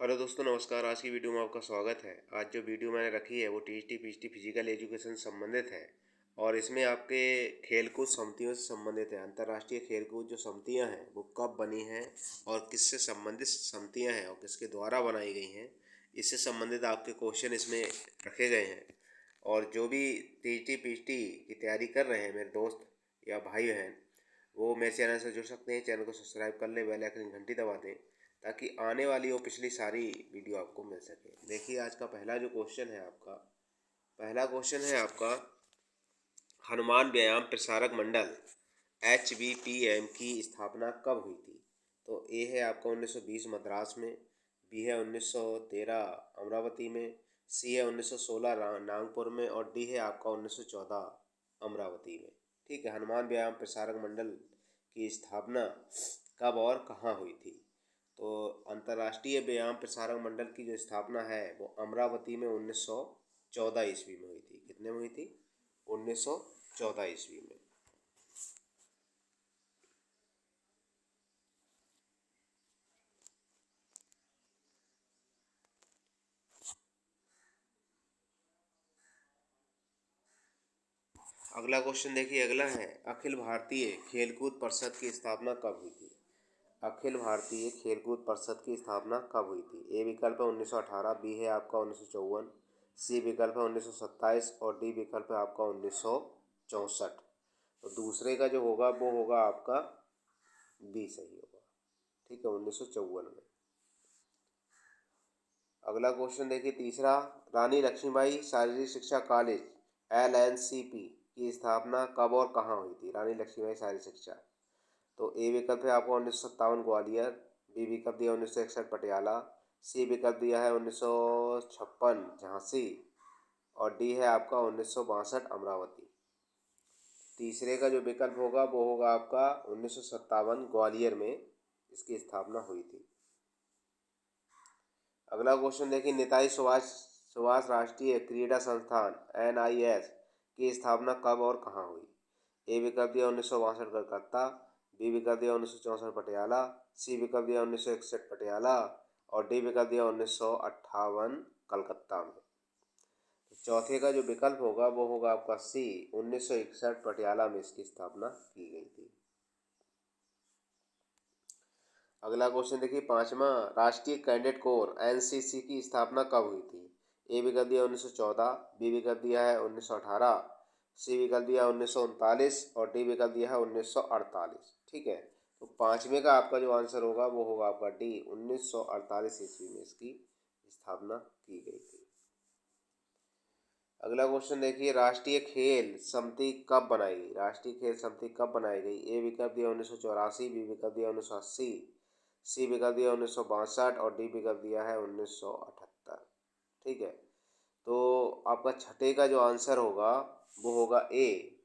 Hello दोस्तों, नमस्कार। आज की वीडियो में आपका स्वागत है। आज जो वीडियो मैंने रखी है वो टीएचटी पीएचटी फिजिकल एजुकेशन से संबंधित है और इसमें आपके खेलकूद समितियों से संबंधित है। अंतर्राष्ट्रीय खेलकूद जो समितियां हैं वो कब बनी हैं और किससे संबंधित समितियां हैं और किसके द्वारा बनाई गई हैं, इससे संबंधित आपके क्वेश्चन इसमें रखे गए हैं। और जो भी टीएचटी पीएचटी की तैयारी कर रहे हैं मेरे दोस्त या भाई बहन, वो मेरे चैनल से जुड़ सकते हैं। चैनल को सब्सक्राइब कर ले, बेल आइकन घंटी दबा दें ताकि आने वाली और पिछली सारी वीडियो आपको मिल सके। देखिए, आज का पहला जो क्वेश्चन है आपका, पहला क्वेश्चन है आपका, हनुमान व्यायाम प्रसारक मंडल HVPM की स्थापना कब हुई थी? तो ए है आपका 1920 मद्रास में, बी है 1913 अमरावती में, सी है 1916 नागपुर में और डी है आपका 1914 अमरावती में। ठीक है, हनुमान व्यायाम प्रसारक मंडल की स्थापना कब और कहाँ हुई थी? तो अंतर्राष्ट्रीय व्यायाम प्रसारक मंडल की जो स्थापना है वो अमरावती में 1914 ईस्वी में हुई थी। कितने में हुई थी? 1914 ईस्वी में। अगला क्वेश्चन देखिए, अगला है, अखिल भारतीय खेलकूद परिषद की स्थापना कब हुई थी? अखिल भारतीय खेलकूद परिषद की स्थापना कब हुई थी? ए विकल्प है 1918, बी है आपका 1954, सी विकल्प है 1927 और डी विकल्प है आपका 1964। तो दूसरे का जो होगा वो होगा आपका बी सही होगा। ठीक है, 1954 में। अगला क्वेश्चन देखिए, तीसरा, रानी लक्ष्मीबाई शारीरिक शिक्षा कॉलेज LNCP की स्थापना कब और कहाँ हुई थी? रानी लक्ष्मीबाई शारीरिक शिक्षा। तो ए विकल्प है आपको 1957 ग्वालियर, बी विकल्प दिया 1961 पटियाला, सी विकल्प दिया है 1956 झांसी और डी है आपका 1962 अमरावती। तीसरे का जो विकल्प होगा वो होगा आपका 1957 ग्वालियर में इसकी स्थापना हुई थी। अगला क्वेश्चन देखिए, नेताजी सुभाष सुभाष राष्ट्रीय क्रीड़ा संस्थान NIS की स्थापना कब और कहाँ हुई? ए विकल्प दिया 1962 कलकत्ता, बी विकल्प दिया 1964 पटियाला, सी विकल्प दिया 1961 पटियाला और डी विकल्प दिया 1958 कलकत्ता में। चौथे का जो विकल्प होगा वो होगा आपका सी, 1961 पटियाला में इसकी स्थापना की गई थी। अगला क्वेश्चन देखिए, पांचवा, राष्ट्रीय कैडेट कोर NCC की स्थापना कब हुई थी? ए विकल्प दिया 1914, बी विकल्प दिया है 1918, सी विकल्प दिया 1939 और डी विकल्प दिया है 1948। ठीक है, तो पांचवे का आपका जो आंसर होगा वो होगा आपका डी, 1948 ईस्वी में इसकी स्थापना की गई थी। अगला क्वेश्चन देखिए, राष्ट्रीय खेल समिति कब बनाई गई? राष्ट्रीय खेल समिति कब बनाई गई? ए विकल्प दिया 1984, बी विकल्प दिया 1980, सी विकल्प दिया 1962 और डी विकल्प दिया है 1978। ठीक है, तो आपका छठे का जो आंसर होगा वो होगा ए,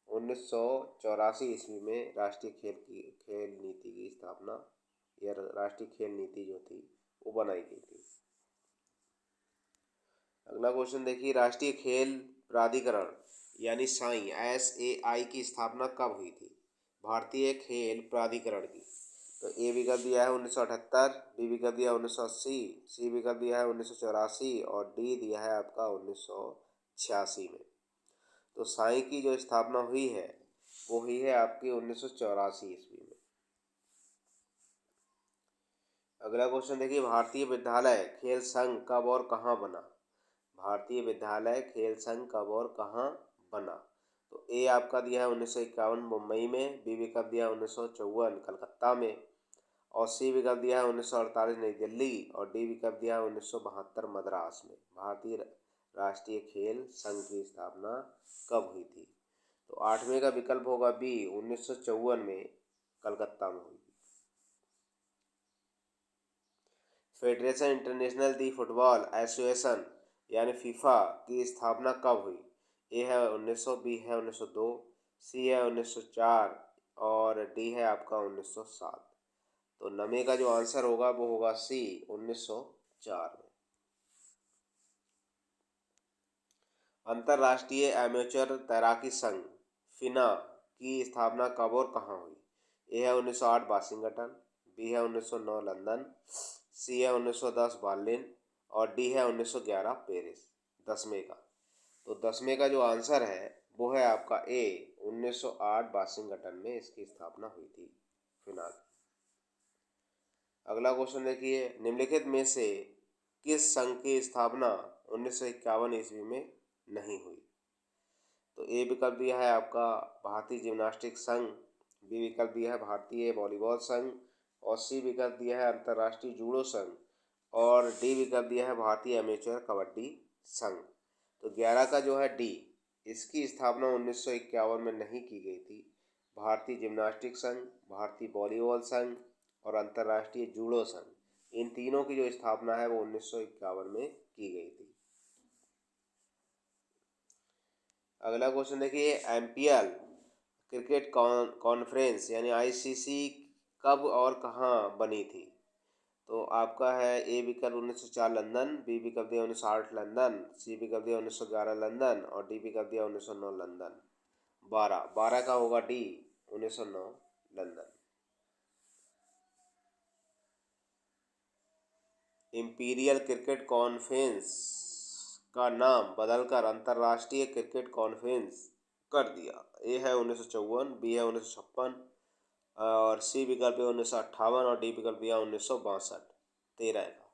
1984 ईस्वी में राष्ट्रीय खेल नीति की स्थापना या राष्ट्रीय खेल नीति जो थी वो बनाई गई थी। अगला क्वेश्चन देखिए, राष्ट्रीय खेल प्राधिकरण यानी SAI की स्थापना कब हुई थी? भारतीय खेल प्राधिकरण की। तो ए विकल्प दिया है 1978, बी विकल्प दिया 1980, सी विकल्प दिया है 1984 और डी दिया है आपका 1986 में। तो साई की जो स्थापना हुई है वो हुई है आपकी 1984 ईस्वी में। अगला क्वेश्चन देखिए, भारतीय विद्यालय खेल संघ कब और कहाँ बना? भारतीय विद्यालय खेल संघ कब और कहाँ बना? तो ए आपका दिया है 1951 मुंबई में, बी विकल्प दिया 1954 कलकत्ता में और सी विकल्प दिया है 1948 नई दिल्ली और डी विकल्प दिया है 1972 मद्रास में। भारतीय राष्ट्रीय खेल संघ की स्थापना कब हुई थी? तो आठवें का विकल्प होगा बी, 1954 में कलकत्ता में हुई थी। फेडरेशन इंटरनेशनल दी फुटबॉल एसोसिएशन यानी फीफा की स्थापना कब हुई? ए है 1900, बी है 1902, सी है 1904 और डी है आपका 1907। तो नवे का जो आंसर होगा वो होगा सी, 1904 में। अंतर्राष्ट्रीय एमेचर तैराकी संघ FINA की स्थापना कब और कहाँ हुई? ए है 1908 वाशिंगटन, बी है 1909 लंदन, सी है 1910 बर्लिन और डी है 1911 पेरिस। 10वें का, तो 10वें का जो आंसर है वो है आपका ए, 1908 वाशिंगटन में इसकी स्थापना हुई थी फिनाल। अगला क्वेश्चन देखिए, निम्नलिखित में से किस संघ की स्थापना 1951 ईस्वी में नहीं हुई? तो ए विकल्प दिया है आपका भारतीय जिम्नास्टिक संघ, बी विकल्प दिया है भारतीय वॉलीबॉल संघ और सी विकल्प दिया है अंतर्राष्ट्रीय जूडो संघ और डी विकल्प दिया है भारतीय एमेच्योर कबड्डी संघ। तो 11 का जो है डी, इसकी स्थापना 1951 में नहीं की गई थी। भारतीय जिम्नास्टिक संघ, भारतीय वॉलीबॉल संघ और अंतर्राष्ट्रीय जूडो संघ, इन तीनों की जो स्थापना है वो 1951 में की गई थी। अगला क्वेश्चन देखिए, एमपीएल क्रिकेट कॉन्फ्रेंस यानी आईसीसी कब और कहाँ बनी थी? तो आपका है ए विकल्प 1904 लंदन, बी विकल्प दिया 1908 लंदन, सी विकल्प दिया 1911 लंदन और डी विकल्प दिया 1909 लंदन। 12 का होगा D, 1909 London. Imperial cricket conference का नाम बदलकर अंतर्राष्ट्रीय क्रिकेट कॉन्फ्रेंस कर दिया। ए है 1954, बी है 1956 और सी विकल्प है 1958 और डी विकल्प दिया 1962। 13 का,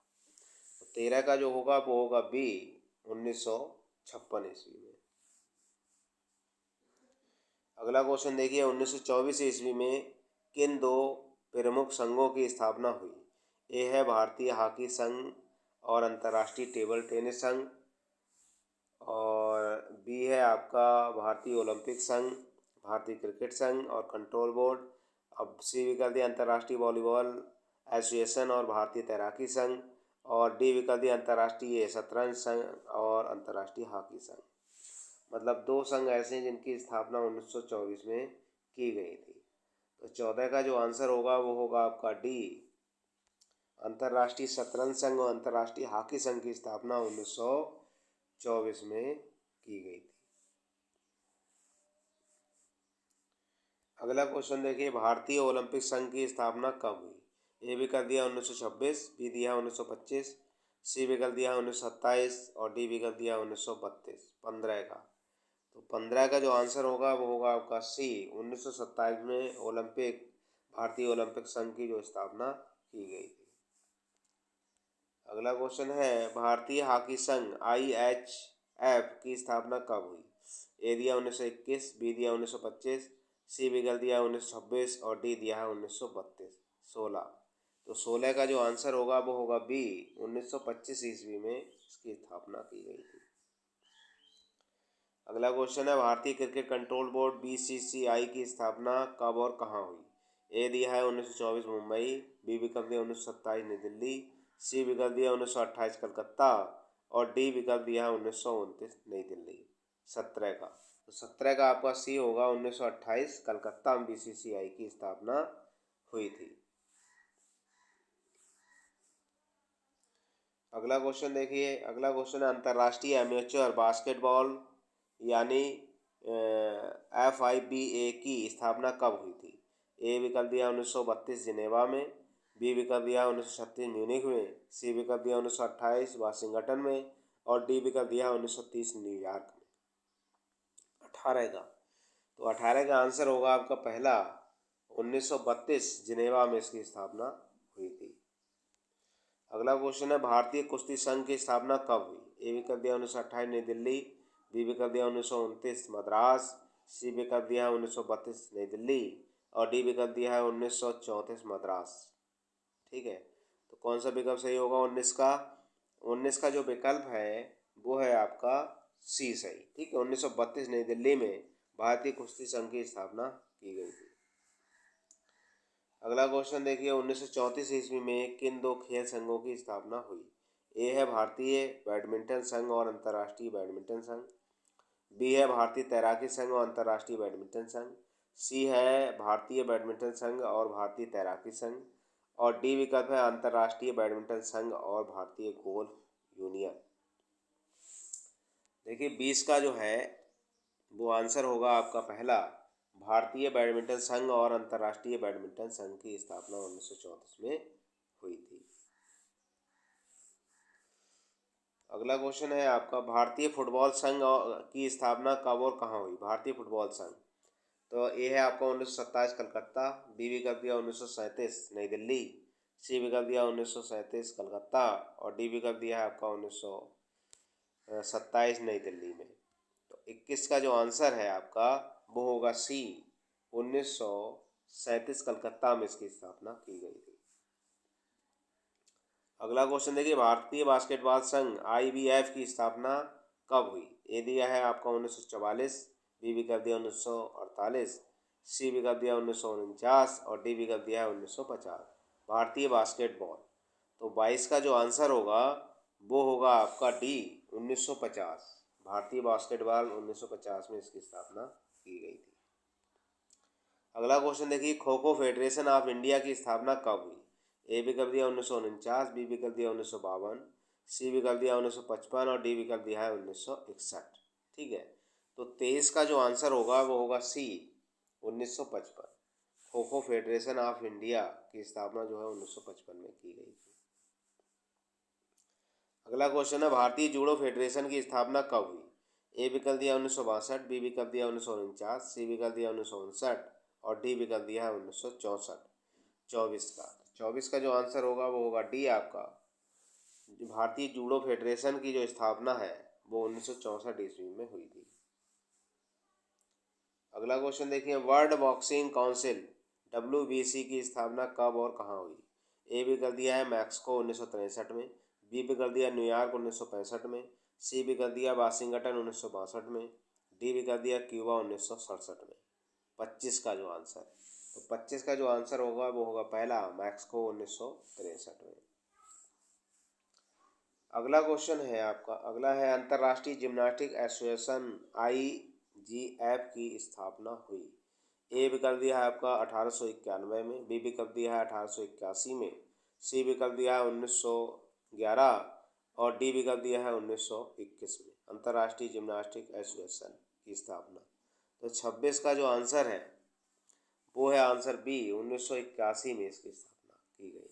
तो 13 का जो होगा वो होगा बी, 1956 ईस्वी में। अगला क्वेश्चन देखिए, 1924 ईस्वी में किन दो प्रमुख संघों की स्थापना हुई? ए है भारतीय हॉकी संघ और अंतर्राष्ट्रीय टेबल टेनिस संघ और बी है आपका भारतीय ओलंपिक संघ, भारतीय क्रिकेट संघ और कंट्रोल बोर्ड। अब सी विकल्प दिया अंतर्राष्ट्रीय वॉलीबॉल एसोसिएशन और भारतीय तैराकी संघ और डी विकल्प दिया अंतर्राष्ट्रीय शतरंज संघ और अंतर्राष्ट्रीय हॉकी संघ। मतलब दो संघ ऐसे हैं जिनकी स्थापना 1924 में की गई थी। तो 14 का जो आंसर होगा वो होगा आपका डी, अंतर्राष्ट्रीय शतरंज संघ और अंतर्राष्ट्रीय हॉकी संघ की स्थापना 1924 में की गई थी। अगला क्वेश्चन देखिए, भारतीय ओलंपिक संघ की स्थापना कब हुई? ए विकल्प दिया 1926, बी दिया 1925, सी विकल्प दिया 1927 और डी विकल्प दिया 1932। 15 का, तो 15 का जो आंसर होगा वो होगा आपका सी, 1927 में भारतीय ओलंपिक संघ की जो स्थापना की गई थी। अगला क्वेश्चन है, भारतीय हॉकी संघ IHF की स्थापना कब हुई? ए दिया 1921, बी दिया 1925, सी विकल्प दिया 1926 और डी दिया है 1932। 16, तो 16 का जो आंसर होगा वो होगा बी, 1925 ईस्वी में इसकी स्थापना की गई थी। अगला क्वेश्चन है, भारतीय क्रिकेट कंट्रोल बोर्ड BCCI की स्थापना कब और कहाँ हुई? ए दिया है 1924 मुंबई, बी विकल्प दिया 1927 नई दिल्ली, सी विकल्प दिया 1928 कलकत्ता और डी विकल्प दिया है 1929 नई दिल्ली। 17 का, तो 17 का आपका सी होगा, 1928 कलकत्ता में BCCI की स्थापना हुई थी। अगला क्वेश्चन देखिए, अगला क्वेश्चन है, अंतर्राष्ट्रीय एमेच्योर बास्केटबॉल यानी FIBA की स्थापना कब हुई थी? ए विकल्प दिया 1932 जिनेवा में, बी विकल्प दिया 1936 म्यूनिख में, सी विकल्प दिया 1928 वाशिंगटन में और डी विकल्प दिया 1930 न्यूयॉर्क में। 18 का, तो 18 का आंसर होगा आपका पहला, 1932 जिनेवा में इसकी स्थापना हुई थी। अगला क्वेश्चन है, भारतीय कुश्ती संघ की स्थापना कब हुई? ए विकल्प दिया 1928 नई दिल्ली, बी विकल्प दिया 1929 मद्रास, सी विकल्प दिया है 1932 नई दिल्ली और डी विकल्प दिया है 1934 मद्रास। ठीक है, तो कौन सा विकल्प सही होगा 19 का? 19 का जो विकल्प है वो है आपका सी सही। ठीक है, 1932 नई दिल्ली में भारतीय कुश्ती संघ की स्थापना की गई थी। अगला क्वेश्चन देखिए, 1934 ईस्वी में किन दो खेल संघों की स्थापना हुई? ए है भारतीय बैडमिंटन संघ और अंतर्राष्ट्रीय बैडमिंटन संघ, बी है भारतीय तैराकी संघ और अंतर्राष्ट्रीय बैडमिंटन संघ, सी है भारतीय बैडमिंटन संघ और भारतीय तैराकी संघ और डी विकल्प है अंतर्राष्ट्रीय बैडमिंटन संघ और भारतीय गोल्फ यूनियन। देखिए 20 का जो है वो आंसर होगा आपका पहला, भारतीय बैडमिंटन संघ और अंतर्राष्ट्रीय बैडमिंटन संघ की स्थापना 1934 में हुई थी। अगला क्वेश्चन है आपका, भारतीय फुटबॉल संघ की स्थापना कब और कहाँ हुई? भारतीय फुटबॉल संघ, तो ये है आपका 1927 कलकत्ता, बी विकल्प दिया 1937 नई दिल्ली, सी विकल्प दिया 1937 कलकत्ता और डी विकल्प दिया है आपका 1927 नई दिल्ली में। तो 21 का जो आंसर है आपका वो होगा सी, 1937 कलकत्ता में इसकी स्थापना की गई थी। अगला क्वेश्चन देखिए, भारतीय बास्केटबॉल संघ IBF की स्थापना कब हुई? ए दिया है आपका 1944, बी विकल्प दिया 1948, सी विकल्प दिया 1949 और डी विकल्प दिया है 1950। भारतीय बास्केटबॉल, तो 22 का जो आंसर होगा वो होगा आपका डी, 1950। भारतीय बास्केटबॉल 1950 में इसकी स्थापना की गई थी। अगला क्वेश्चन देखिए, kho kho federation of India की स्थापना कब हुई? ए विकल्प दिया 1949, बी विकल्प दिया 1952, सी विकल्प दिया 1955 और डी विकल्प दिया है 1961। ठीक है, तो 23 का जो आंसर होगा वो होगा सी, 1955। Kho kho federation of India की स्थापना जो है 1955 में की गई थी। अगला क्वेश्चन है, भारतीय जूडो फेडरेशन की स्थापना कब हुई? ए विकल्प दिया 1962, बी विकल्प दिया 1949, सी विकल्प दिया 1959 और डी विकल्प दिया है 1964। 24 का जो आंसर होगा वो होगा डी आपका, भारतीय जूडो फेडरेशन की जो स्थापना है वो 1964 ईस्वी में हुई थी। अगला क्वेश्चन देखिए, वर्ल्ड बॉक्सिंग काउंसिल WBC की स्थापना कब और कहाँ हुई? ए विकल्प दिया है मैक्सिको 1963 में, बी विकल्प दिया न्यूयॉर्क 1965 में, सी विकल्प दिया वाशिंगटन 1962 में, डी विकल्प दिया क्यूबा 1967 में। 25 का जो आंसर, तो 25 का जो आंसर होगा वो होगा पहला, मैक्सिको 1963 में। अगला क्वेश्चन है आपका, अगला है, अंतर्राष्ट्रीय जिम्नास्टिक एसोसिएशन IGF की स्थापना हुई? ए विकल्प दिया है आपका 1891 में, बी विकल्प दिया है 1881 में, सी विकल्प दिया है 1911 और डी विकल्प दिया है 1921 में। अंतर्राष्ट्रीय जिम्नास्टिक एसोसिएशन की स्थापना, तो 26 का जो आंसर है वो है आंसर बी, 1981 में इसकी स्थापना की गई।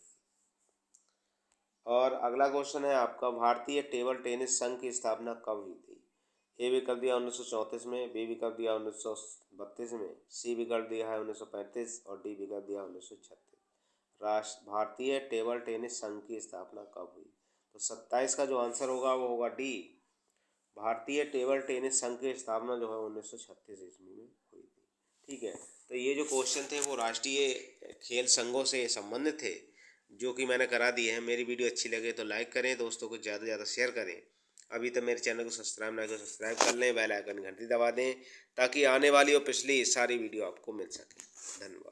और अगला क्वेश्चन है आपका, भारतीय टेबल टेनिस संघ की स्थापना कब हुई थी? ए विकल्प दिया 1934 में, बी विकल्प दिया 1932 में, सी विकल्प दिया है 1935 और डी विकल्प दिया 1936। भारतीय टेबल टेनिस संघ की स्थापना कब हुई? तो 27 का जो आंसर होगा वो होगा डी, भारतीय टेबल टेनिस संघ की स्थापना जो है 1936 ईस्वी में हुई थी। ठीक है, तो ये जो क्वेश्चन थे वो राष्ट्रीय खेल संघों से संबंधित थे, जो कि मैंने करा दिए हैं। मेरी वीडियो अच्छी लगे तो लाइक करें, दोस्तों को ज़्यादा से ज़्यादा शेयर करें। अभी तक मेरे चैनल को सब्सक्राइब ना करें तो सब्सक्राइब कर लें, बेल आइकन घंटी दबा दें ताकि आने वाली और पिछली सारी वीडियो आपको मिल सके। धन्यवाद।